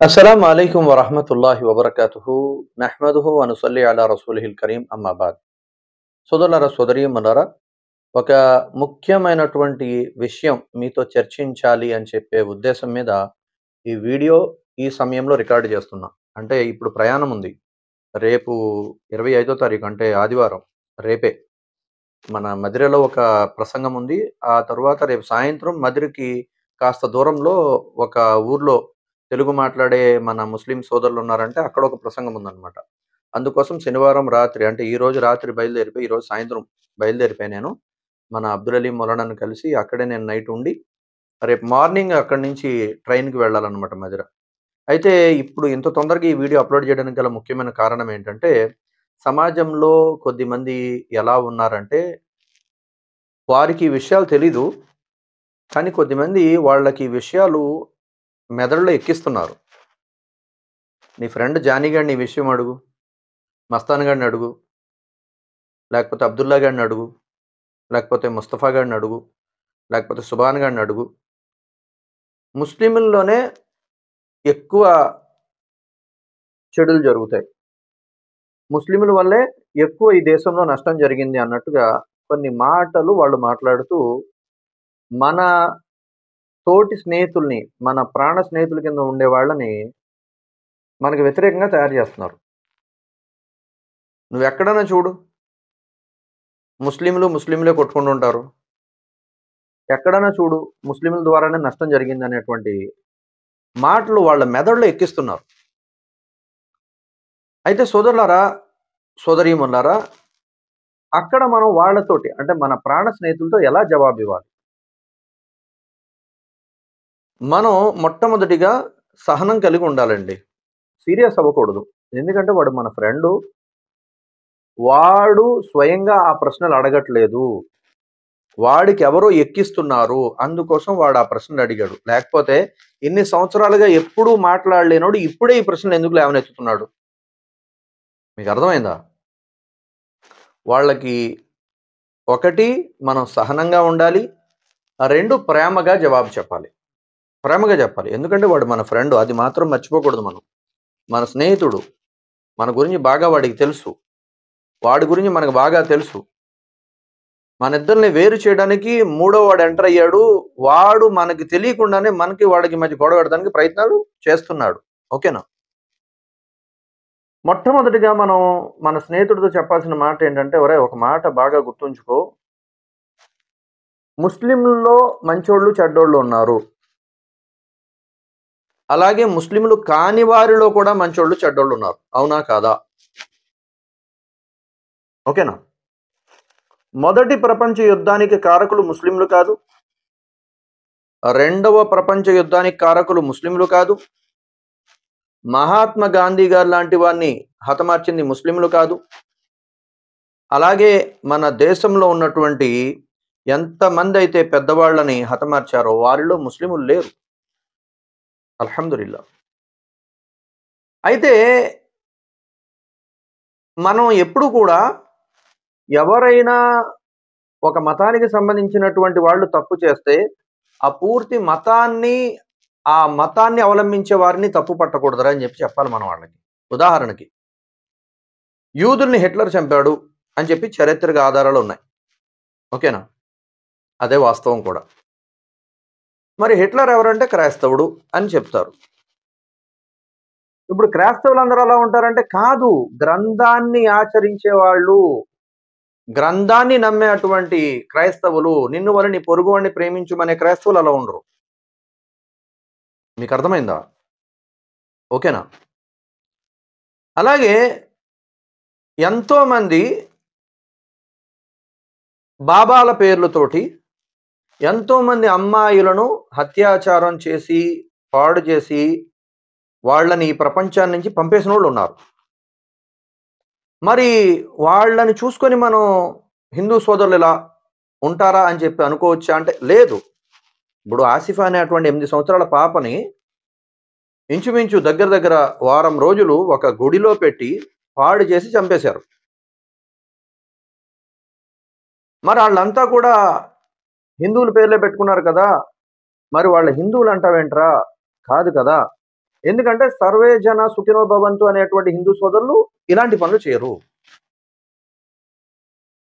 అస్సలాము అలైకుం వరహమతుల్లాహి వబర్కాతుహు నహ్మదుహు వనుసల్లి అలా రసూలిహిల్ కరీం అమ్మాబాద్. సోదరులారా సోదరీమణులారా, ఒక ముఖ్యమైనటువంటి విషయం మీతో చర్చించాలి అని చెప్పే ఉద్దేశం మీద ఈ వీడియో ఈ సమయంలో రికార్డు చేస్తున్నా. అంటే ఇప్పుడు ప్రయాణం ఉంది. రేపు 25వ తారీఖు అంటే ఆదివారం రేపే మన మదిరలో ఒక ప్రసంగం ఉంది. ఆ తరువాత రేపు సాయంత్రం మదిరికి కాస్త దూరంలో ఒక ఊర్లో తెలుగు మాట్లాడే మన ముస్లిం సోదరులున్నారంటే అక్కడ ఒక ప్రసంగం ఉందన్నమాట. అందుకోసం శనివారం రాత్రి అంటే ఈరోజు రాత్రి బయలుదేరిపోయి ఈరోజు సాయంత్రం బయలుదేరిపోయి నేను మన అబ్దుల్ అలీం మౌలానాని కలిసి అక్కడే నేను నైట్ ఉండి రేపు మార్నింగ్ అక్కడి నుంచి ట్రైన్‌కి వెళ్ళాలన్నమాట మదిర. అయితే ఇప్పుడు ఇంత తొందరగా ఈ వీడియో అప్‌లోడ్ చేయడానికి గల ముఖ్యమైన కారణం ఏంటంటే, సమాజంలో కొద్దిమంది ఎలా ఉన్నారంటే వారికి ఈ విషయాలు తెలీదు. కానీ కొద్దిమంది వాళ్ళకి ఈ విషయాలు మెదడులో ఎక్కిస్తున్నారు. నీ ఫ్రెండ్ జానీ గాడిని ఈ విషయం అడుగు, మస్తాన్ గాడిని అడుగు, లేకపోతే అబ్దుల్లా గాడిని అడుగు, లేకపోతే ముస్తఫా గాడిని అడుగు, లేకపోతే సుభాన్ గాడిని అడుగు. ముస్లిముల్లోనే ఎక్కువ చెడులు జరుగుతాయి. ముస్లిముల వల్లే ఎక్కువ ఈ దేశంలో నష్టం జరిగింది అన్నట్టుగా కొన్ని మాటలు వాళ్ళు మాట్లాడుతూ మన తోటి స్నేహితుల్ని, మన ప్రాణ స్నేహితుల కింద ఉండే వాళ్ళని మనకు వ్యతిరేకంగా తయారు చేస్తున్నారు. నువ్వెక్కడైనా చూడు ముస్లింలే కొట్టుకుంటుంటారు. ఎక్కడైనా చూడు ముస్లింల ద్వారానే నష్టం జరిగిందనేటువంటి మాటలు వాళ్ళ మెదడులో ఎక్కిస్తున్నారు. అయితే సోదరులారా, సోదరీమణులారా, అక్కడ మనం వాళ్ళతోటి అంటే మన ప్రాణ స్నేహితులతో ఎలా జవాబివ్వాలి? మనం మొట్టమొదటిగా సహనం కలిగి ఉండాలండి. సీరియస్ అవ్వకూడదు. ఎందుకంటే వాడు మన ఫ్రెండు. వాడు స్వయంగా ఆ ప్రశ్నలు అడగట్లేదు. వాడికి ఎవరో ఎక్కిస్తున్నారు. అందుకోసం వాడు ఆ ప్రశ్నలు అడిగాడు. లేకపోతే ఇన్ని సంవత్సరాలుగా ఎప్పుడూ మాట్లాడలేనోడు ఇప్పుడే ఈ ప్రశ్నలు ఎందుకు లేవనెత్తుతున్నాడు? మీకు అర్థమైందా? వాళ్ళకి ఒకటి మనం సహనంగా ఉండాలి. 2 ప్రేమగా జవాబు చెప్పాలి. ప్రేమగా చెప్పాలి. ఎందుకంటే వాడు మన ఫ్రెండు. అది మాత్రం మర్చిపోకూడదు మనం. మన స్నేహితుడు. మన గురించి బాగా వాడికి తెలుసు. వాడి గురించి మనకు బాగా తెలుసు. మనిద్దరిని వేరు చేయడానికి మూడో వాడు ఎంటర్ అయ్యాడు. వాడు మనకి తెలియకుండానే మనకి వాడికి మధ్య గొడవ పెడతానికి ప్రయత్నాలు చేస్తున్నాడు. ఓకేనా? మొట్టమొదటిగా మనం మన స్నేహితుడితో చెప్పాల్సిన మాట ఏంటంటే, ఒరేయ్! ఒక మాట బాగా గుర్తుంచుకో. ముస్లింల్లో మంచోళ్ళు, చెడ్డోళ్ళు ఉన్నారు. అలాగే ముస్లింలు కాని వారిలో కూడా మంచోళ్ళు, చెడ్డోళ్ళు ఉన్నారు. అవునా? కాదా? ఓకేనా? మొదటి ప్రపంచ యుద్ధానికి కారకులు ముస్లింలు కాదు. రెండవ ప్రపంచ యుద్ధానికి కారకులు ముస్లింలు కాదు. మహాత్మా గాంధీ గారు లాంటి వారిని హతమార్చింది ముస్లింలు కాదు. అలాగే మన దేశంలో ఉన్నటువంటి ఎంతమంది అయితే పెద్దవాళ్ళని హతమార్చారో వారిలో ముస్లిములు లేరు. అల్హమ్దులిల్లా. అయితే మనం ఎప్పుడు కూడా ఎవరైనా ఒక మతానికి సంబంధించినటువంటి వాళ్ళు తప్పు చేస్తే ఆ పూర్తి మతాన్ని ఆ మతాన్ని అవలంబించే వారిని తప్పు పట్టకూడదురా అని చెప్పాలి మనం వాళ్ళకి. ఉదాహరణకి యూదుల్ని హిట్లర్ చంపాడు అని చెప్పి చారిత్రక ఆధారాలు ఉన్నాయి. ఓకేనా? అదే వాస్తవం కూడా. మరి హిట్లర్ ఎవరంటే క్రైస్తవుడు అని చెప్తారు. ఇప్పుడు క్రైస్తవులందరూ ఎలా ఉంటారంటే కాదు. గ్రంథాన్ని ఆచరించేవాళ్ళు, గ్రంథాన్ని నమ్మే అటువంటి క్రైస్తవులు, నిన్ను వలె నీ పొరుగువాడిని ప్రేమించుమనే క్రైస్తవులు అలా ఉండరు. మీకు అర్థమైందా? ఓకేనా? అలాగే ఎంతోమంది బాబాల పేర్లతోటి ఎంతోమంది అమ్మాయిలను హత్యాచారం చేసి, పాడు చేసి, వాళ్ళని ఈ ప్రపంచాన్ని నుంచి పంపేసినోళ్ళున్నారు. మరి వాళ్ళని చూసుకొని మనం హిందూ సోదరులు ఇలా ఉంటారా అని చెప్పి అనుకోవచ్చా అంటే లేదు. ఇప్పుడు ఆసిఫా అనేటువంటి 8 సంవత్సరాల పాపని ఇంచుమించు దగ్గర దగ్గర వారం రోజులు ఒక గుడిలో పెట్టి పాడు చేసి చంపేశారు. మరి ఆళ్ళంతా కూడా హిందువుల పేర్లే పెట్టుకున్నారు కదా! మరి వాళ్ళ హిందువులు అంటావేంట్రా? కాదు కదా! ఎందుకంటే సర్వే జన సుఖినో భవంతు అనేటువంటి హిందూ సోదరులు ఇలాంటి పనులు చేయరు.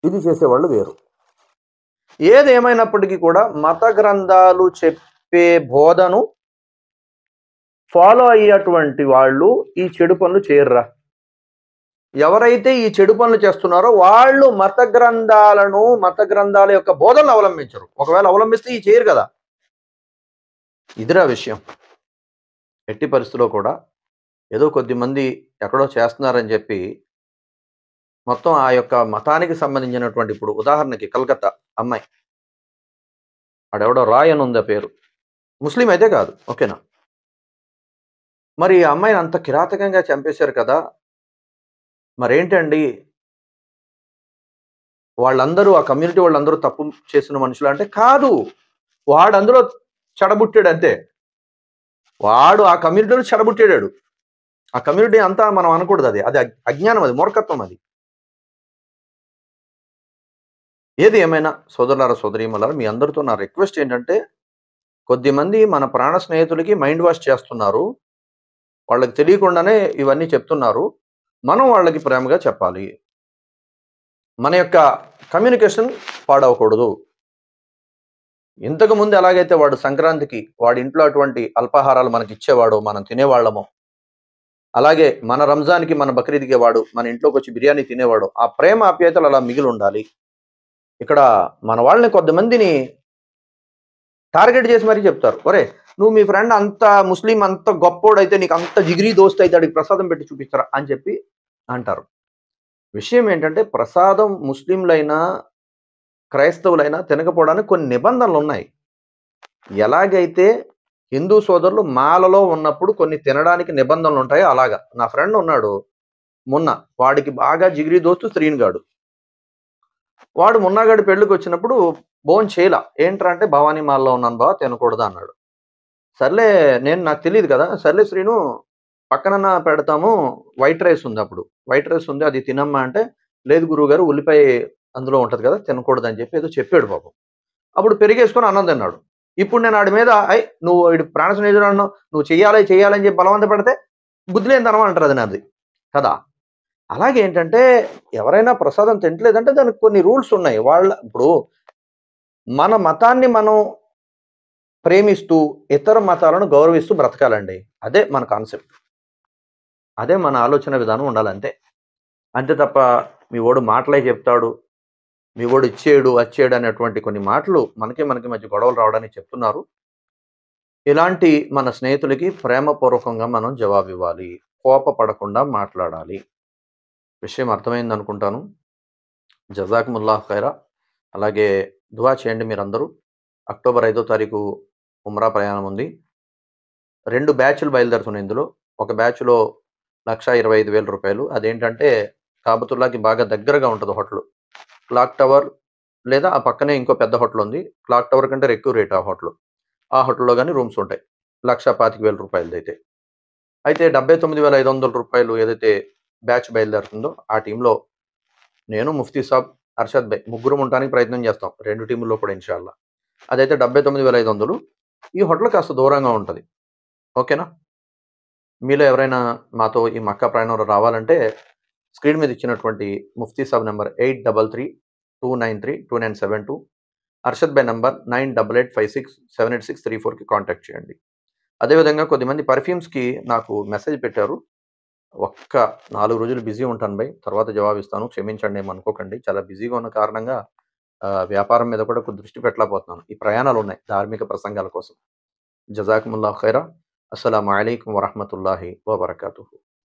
ఇది చేసేవాళ్ళు వేరు. ఏదేమైనప్పటికీ కూడా మత గ్రంథాలు చెప్పే బోధను ఫాలో అయ్యేటువంటి వాళ్ళు ఈ చెడు పనులు చేయరురా. ఎవరైతే ఈ చెడు పనులు చేస్తున్నారో వాళ్ళు మత గ్రంథాల యొక్క బోధనలు అవలంబించరు. ఒకవేళ అవలంబిస్తే ఈ చేయరు కదా. ఇదిరా విషయం. ఎట్టి పరిస్థితిలో కూడా ఏదో కొద్దిమంది ఎక్కడో చేస్తున్నారని చెప్పి మొత్తం ఆ యొక్క మతానికి సంబంధించినటువంటి, ఇప్పుడు ఉదాహరణకి కలకత్తా అమ్మాయి, ఆడెవడో రాయ్ అని ఉంది ఆ పేరు, ముస్లిం అయితే కాదు, ఓకేనా. మరి ఆ అమ్మాయిని అంత కిరాతకంగా చంపేశారు కదా. మరేంటండి వాళ్ళందరూ, ఆ కమ్యూనిటీ వాళ్ళందరూ తప్పు చేసిన మనుషులు అంటే కాదు. వాడు అందులో చెడబుట్టాడు అంతే. వాడు ఆ కమ్యూనిటీలో చెడబుట్టాడు. ఆ కమ్యూనిటీ అంతా మనం అనకూడదు. అది అజ్ఞానం, అది మూర్ఖత్వం. అది ఏది ఏమైనా సోదరులారా సోదరీమలారా, మీ అందరితో నా రిక్వెస్ట్ ఏంటంటే, కొద్దిమంది మన ప్రాణ స్నేహితులకి మైండ్ వాష్ చేస్తున్నారు. వాళ్ళకి తెలియకుండానే ఇవన్నీ చెప్తున్నారు. మనం వాళ్ళకి ప్రేమగా చెప్పాలి. మన యొక్క కమ్యూనికేషన్ పాడవకూడదు. ఇంతకు ముందు ఎలాగైతే వాడు సంక్రాంతికి వాడి ఇంట్లో అటువంటి అల్పాహారాలు మనకి ఇచ్చేవాడో, మనం తినేవాళ్ళము, అలాగే మన రంజాన్కి మన బక్రీద్కి వాడు మన ఇంట్లోకి వచ్చి బిర్యానీ తినేవాడు. ఆ ప్రేమ ఆప్యాయతలు అలా మిగిలి ఉండాలి. ఇక్కడ మన వాళ్ళని కొంతమందిని టార్గెట్ చేసి మరీ చెప్తారు, ఒరే నువ్వు మీ ఫ్రెండ్ అంత ముస్లిం అంత గొప్పోడైతే, నీకు అంత జిగిరి దోస్త్ అయితే అడిగి ప్రసాదం పెట్టి చూపిస్తారా అని చెప్పి అంటారు. విషయం ఏంటంటే, ప్రసాదం ముస్లింలైనా క్రైస్తవులైనా తినకపోవడానికి కొన్ని నిబంధనలు ఉన్నాయి. ఎలాగైతే హిందూ సోదరులు మాలలో ఉన్నప్పుడు కొన్ని తినడానికి నిబంధనలు ఉంటాయో అలాగా. నా ఫ్రెండ్ ఉన్నాడు మొన్న, వాడికి బాగా జిగిరి దోస్తు శ్రీనుగాడు. వాడు మున్నాగాడి పెళ్ళికి వచ్చినప్పుడు భోజనం చేయలా. ఏంట్రా అంటే, భవానీ మాల్లో ఉన్నాను బావ, తినకూడదా అన్నాడు. సర్లే, నాకు తెలియదు కదా. సర్లే శ్రీను, పక్కన పెడతాము, వైట్ రైస్ ఉంది, అప్పుడు వైట్ రైస్ ఉంది, అది తినమ్మా అంటే, లేదు గురువుగారు ఉల్లిపాయ అందులో ఉంటుంది కదా, తినకూడదు అని చెప్పి ఏదో చెప్పాడు పాపం. అప్పుడు పెరిగేసుకొని అన్నం తిన్నాడు. ఇప్పుడు నేను ఆడి మీద నువ్వు ఇటు ప్రాణ స్నేహితుడు అన్నావు, నువ్వు చెయ్యాలని చెప్పి బలవంత పెడితే బుద్ధిలేని తనం అంటారు. అది నాది కదా. అలాగే ఏంటంటే, ఎవరైనా ప్రసాదం తింటలేదంటే దానికి కొన్ని రూల్స్ ఉన్నాయి. ఇప్పుడు మన మతాన్ని మనం ప్రేమిస్తూ ఇతర మతాలను గౌరవిస్తూ బ్రతకాలండి. అదే మన కాన్సెప్ట్. అదే మన ఆలోచన విధానం ఉండాలంతే. అంతే తప్ప మీ వాడు మాటలే చెప్తాడు, మీ వాడు ఇచ్చేయడు వచ్చేయడు అనేటువంటి కొన్ని మాటలు మనకి మధ్య గొడవలు రావడానికి చెప్తున్నారు. ఇలాంటి మన స్నేహితులకి ప్రేమపూర్వకంగా మనం జవాబివ్వాలి. కోపపడకుండా మాట్లాడాలి. విషయం అర్థమైంది అనుకుంటాను. జజాకుముల్లాహ్ ఖైరా. అలాగే దువా చేయండి మీరందరూ. అక్టోబర్ 5వ తారీఖు ఉమ్రా ప్రయాణం ఉంది. 2 బ్యాచ్లు బయలుదేరుతున్నాయి ఇందులో. ఒక బ్యాచ్లో ₹1,25,000. అదేంటంటే కాబతుల్లాకి బాగా దగ్గరగా ఉంటుంది హోటల్. క్లాక్ టవర్ లేదా ఆ పక్కనే ఇంకో పెద్ద హోటల్ ఉంది. క్లాక్ టవర్ కంటే ఎక్కువ రేట్ ఆ హోటల్. ఆ హోటల్లో కానీ రూమ్స్ ఉంటాయి. ₹1,25,000 అయితే. అయితే ₹79,500 ఏదైతే బ్యాచ్ బయలుదేరుతుందో ఆ టీంలో నేను, ముఫ్తీ సాబ్, అర్షద్ భాయ్ ముగ్గురం ఉండడానికి ప్రయత్నం చేస్తాం 2 టీముల్లో కూడా ఇన్షాల్లా. అదైతే 79,500. ఈ హోటల్ కాస్త దూరంగా ఉంటుంది. ఓకేనా. మీలో ఎవరైనా మాతో ఈ మక్కా ప్రయాణంలో రావాలంటే స్క్రీన్ మీద ఇచ్చినటువంటి ముఫ్తీ సాబ్ నెంబర్ 8332932972, అర్షద్ భాయ్ నెంబర్ 9885678634కి కాంటాక్ట్ చేయండి. అదేవిధంగా కొద్దిమంది పర్ఫ్యూమ్స్కి నాకు మెసేజ్ పెట్టారు. ఒక్క 4 రోజులు బిజీ ఉంటాను భాయ్, తర్వాత జవాబిస్తాను, క్షమించండి ఏమనుకోకండి. చాలా బిజీగా ఉన్న కారణంగా వ్యాపారం మీద కూడా దృష్టి పెట్టలేకపోతున్నాను. ఈ ప్రయాణాలు ఉన్నాయి ధార్మిక ప్రసంగాల కోసం. జజాకుముల్లాహ్ ఖైరా. అస్సలాము అలైకుం వరహ్మతుల్లాహి వబరకాతుహు.